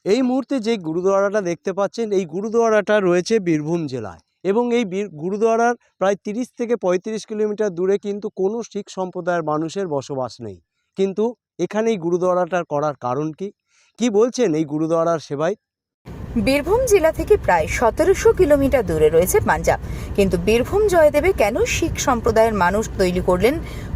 এই মুহূর্তে যে গুরুদুয়ারাটা দেখতে পাচ্ছেন, এই গুরুদুয়ারাটা রয়েছে বীরভূম জেলায় এবং এই গুরুদুয়ারার প্রায় 30 থেকে 35 কিলোমিটার দূরে কিন্তু কোনো শিখ সম্প্রদায়ের মানুষের বসবাস নেই। কিন্তু এখানে এই গুরুদুয়ারাটা করার কারণ কি? কি বলছেন এই গুরুদুয়ারার সেবায়? বীরভূম জেলা থেকে প্রায় 1700 কিলোমিটার দূরে রয়েছে পাঞ্জাব, কিন্তু বীরভূম জয়দেবে কেন শিখ সম্প্রদায়ের মানুষ তৈরি করলেন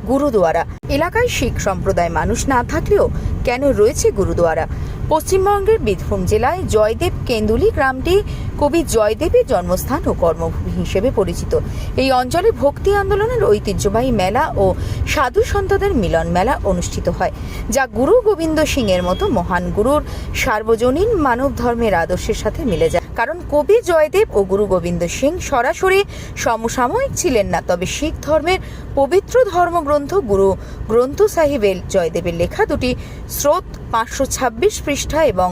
গুরুদুয়ারা? এলাকায় শিখ সম্প্রদায়ের মানুষ না থাকলেও কেন রয়েছে গুরুদুয়ারা? পশ্চিমবঙ্গের বীরভূম জেলায় জয়দেব কেন্দুলি গ্রামটি কবি জয়দেবের জন্মস্থান ও কর্মভূমি হিসেবে পরিচিত। এই অঞ্চলে ভক্তি আন্দোলনের ঐতিহ্যবাহী মেলা ও সাধু সন্তদের মিলন মেলা অনুষ্ঠিত হয়, যা গুরু গোবিন্দ সিং এর মতো মহান গুরুর সার্বজনীন মানব ধর্মের আদর্শের সাথে মিলে যায়। কারণ কবি জয়দেব ও গুরু গোবিন্দ সিং সরাসরি সমসাময়িক ছিলেন না, তবে শিখ ধর্মের পবিত্র ধর্মগ্রন্থ গুরু গ্রন্থ সাহিবের জয়দেবের লেখা দুটি স্রোত 526 পৃষ্ঠা এবং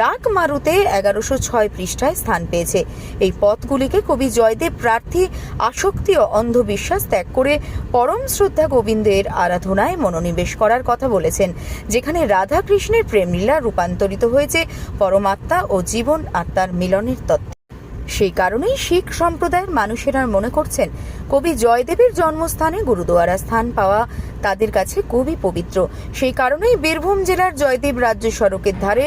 রাগ মারুতে 1106 পৃষ্ঠায় স্থান পেয়েছে। এই পথগুলিকে কবি জয়দেব প্রার্থী আসক্তি ও অন্ধবিশ্বাস ত্যাগ করে পরম শ্রদ্ধা গোবিন্দের আরাধনায় মনোনিবেশ করার কথা বলেছেন, যেখানে রাধা কৃষ্ণের প্রেমলীলা রূপান্তরিত হয়েছে পরমাত্মা ও জীবন আত্মার মিলনের তত্ত্বে। সেই কারণেই শিখ সম্প্রদায়ের মানুষেরা মনে করছেন কবি জয়দেবের জন্মস্থানে গুরুদুয়ারা স্থান পাওয়া তাদের কাছে খুবই পবিত্র। সেই কারণেই বীরভূম জেলার জয়দেব রাজ্য সড়কের ধারে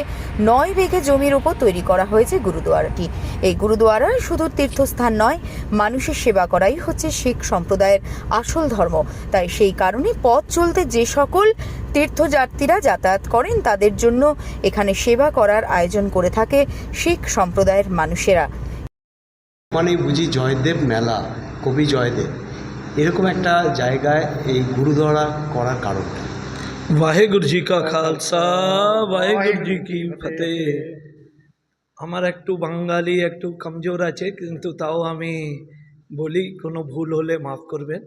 9 বিঘে জমির উপর তৈরি করা হয়েছে গুরুদুয়ারাটি। এই গুরুদুয়ারা শুধু তীর্থস্থান নয়, মানুষের সেবা করাই হচ্ছে শিখ সম্প্রদায়ের আসল ধর্ম। তাই সেই কারণে পথ চলতে যে সকল তীর্থযাত্রীরা যাতায়াত করেন তাদের জন্য এখানে সেবা করার আয়োজন করে থাকে শিখ সম্প্রদায়ের মানুষেরা। মানে বুঝি জয়দেব মেলা, কবি জয়দেব, এরকম একটা জায়গায় এই গুরুদুয়ারা করার কারণটা? वाहेगुरु जी का खालसा वाहेगुरु जी की फतेह। আমার একটু বাঙালি একটু কমজোর আছে, কিন্তু তাও আমি বলি, কোনো ভুল হলে মাফ করবেন।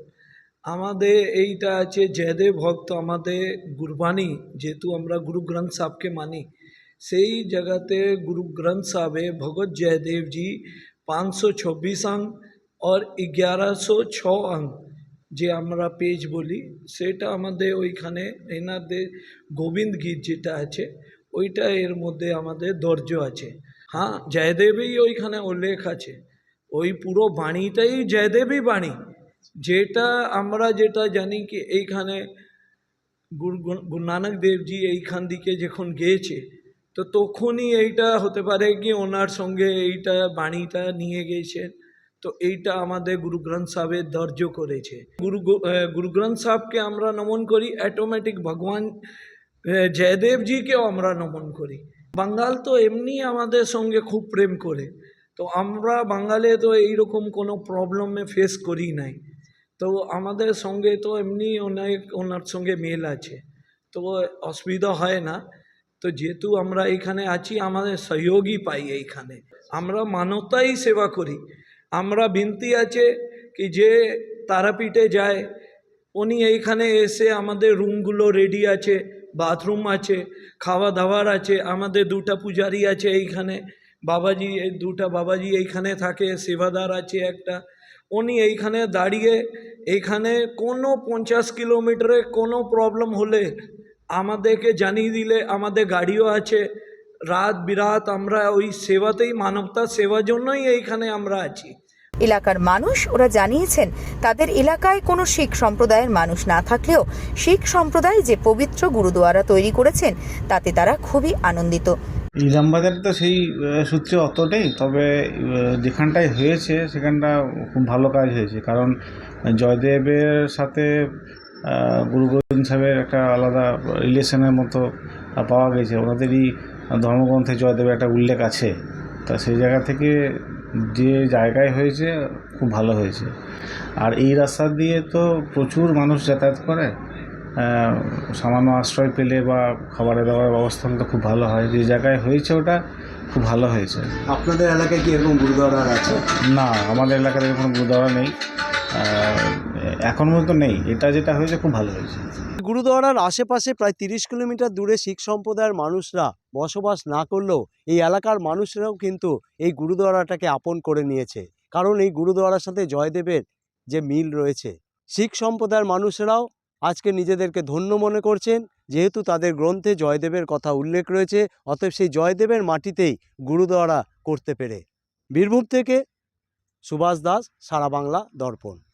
আমাদের এইটা আছে জয়দেব ভক্ত, আমাদের গুরবানি, যেহেতু আমরা গুরু গ্রন্থ সাহেবকে মানি, সেই জায়গাতে গুরু গ্রন্থ সাহেবে ভগৎ জয়দেব জি 526 অঙ্ক और 1106 অঙ্ক যে আমরা পেজ বলি, সেটা আমাদের ওইখানে এনাদের গোবিন্দ গীত যেটা আছে ওইটা এর মধ্যে আমাদের দর্জ আছে। হ্যাঁ, জয়দেবই ওইখানে উল্লেখ আছে, ওই পুরো বাণীটাই জয়দেবই বাণী। যেটা আমরা যেটা জানি কি এইখানে গুরু নানক দেবজি এইখান দিকে যখন গিয়েছে, তো তখনই এইটা হতে পারে কি ওনার সঙ্গে এইটা বাণীটা নিয়ে গেছেন। তো এইটা আমাদের গুরু গ্রন্থ সাহেবের দর্জ করেছে। গুরু গ্রন্থ সাহেবকে আমরা নমন করি, অটোমেটিক ভগবান জয়দেবজিকেও আমরা নমন করি। বাঙাল তো এমনি আমাদের সঙ্গে খুব প্রেম করে, তো আমরা বাঙালি তো এইরকম কোনো প্রবলেমে ফেস করি নাই। তো আমাদের সঙ্গে তো এমনি ওনার সঙ্গে মেল আছে, তো অসুবিধা হয় না। তো যেহেতু আমরা এইখানে আছি, আমাদের সহযোগী পাই এইখানে, আমরা মানবতাই সেবা করি। আমরা বিনতি আছে কি যে তারাপীঠে যায়, উনি এইখানে এসে আমাদের রুমগুলো রেডি আছে, বাথরুম আছে, খাওয়া দাওয়ার আছে, আমাদের দুটা পূজারি আছে এইখানে, বাবাজি, এই দুটা বাবাজি এইখানে থাকে, সেবাদার আছে একটা, উনি এইখানে দাঁড়িয়ে এইখানে কোনো 50 কিলোমিটারে কোনো প্রবলেম হলে আমাদেরকে জানিয়ে দিলে, আমাদের গাড়িও আছে, রাত বিরাত আমরা ওই সেবাতেই, মানবতা সেবার জন্যই এইখানে আমরা আছি। এলাকার মানুষ ওরা জানিয়েছেন তাদের এলাকায় কোনো শিখ সম্প্রদায়ের মানুষ না থাকলেও শিখ সম্প্রদায় যে পবিত্র গুরুদুয়ারা তৈরি করেছেন তাতে তারা খুবই আনন্দিত। ইলামবাজার তো সেই সূত্রে অত নেই, তবে যেখানটায় হয়েছে সেখানটা খুব ভালো কাজ হয়েছে। কারণ জয়দেবের সাথে গুরু গোবিন্দ সাহেবের একটা আলাদা রিলেশনের মতো পাওয়া গেছে, ওনাদেরই ধর্মগ্রন্থে জয়দেবের একটা উল্লেখ আছে। তা সেই জায়গা থেকে যে জায়গায় হয়েছে খুব ভালো হয়েছে। আর এই রাস্তা দিয়ে তো প্রচুর মানুষ যাতায়াত করে, সামান্য আশ্রয় পেলে বা খাবারের দাবারের ব্যবস্থা হলে তো খুব ভালো হয়। যে জায়গায় হয়েছে ওটা খুব ভালো হয়েছে। আপনাদের এলাকায় কি এরকম গুরুদুয়ারা আছে? না, আমাদের এলাকাতে কোনো গুরুদুয়ারা নেই, এখন পর্যন্ত নেই। এটা যেটা হয়েছে খুব ভালো হয়েছে। গুরুদুয়ারার আশেপাশে প্রায় 30 কিলোমিটার দূরে শিখ সম্প্রদায়ের মানুষরা বসবাস না করলেও এই এলাকার মানুষরাও কিন্তু এই গুরুদুয়ারাটাকে আপন করে নিয়েছে। কারণ এই গুরুদুয়ারার সাথে জয়দেবের যে মিল রয়েছে, শিখ সম্প্রদায়ের মানুষরাও আজকে নিজেদেরকে ধন্য মনে করছেন, যেহেতু তাদের গ্রন্থে জয়দেবের কথা উল্লেখ রয়েছে, অতএব সেই জয়দেবের মাটিতেই গুরুদ্বারা করতে পেরে। বীরভূম থেকে সুভাষ দাস, সারা বাংলা দর্পণ।